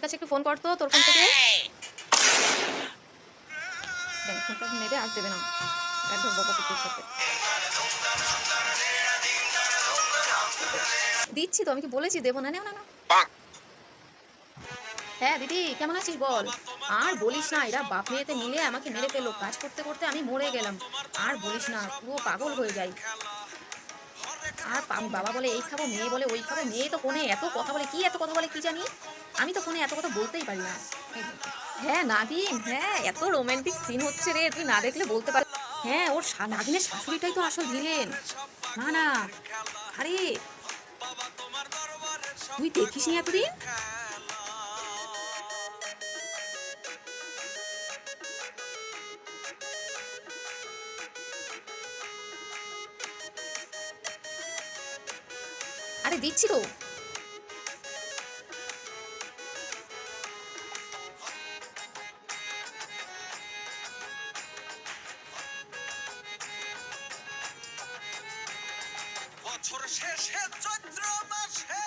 কাছে একটু ফোন কর তো তোর ফোন থেকে। দেখ ফোনটা নেবে আর দেবে না, একদম বকবক করতে সাথে দিচ্ছি তো, আমি কি বলেছি দেবো না? না না। হ্যাঁ দিদি কেমন আছিস বল। আর বলিস না, এরা বাপ মেয়েতে মিলে আমাকে মেরে ফেললো, কাজ করতে করতে আমি মরে গেলাম। আর বলিস না, পুরো পাগল হয়ে যাই। আর বাবা বলে এই খাবো, মেয়ে বলে ওই খাবো, মেয়ে তো ফোনে এত কথা বলে, কি এত কথা বলে কি জানি। আমি তো ফোনে এত কথা বলতেই পারি না। হ্যাঁ নাগিন, হ্যাঁ এত রোমান্টিক সিন হচ্ছে রে, তুই না দেখলে বলতে পার। হ্যাঁ ওর নাগিনের শাশুড়িটাই তো আসল ভিলেন। না না, আরে তুই দেখিসনি এতদিন? আরে দিচ্ছি তো। বছর শেষে চৈত্র মাসে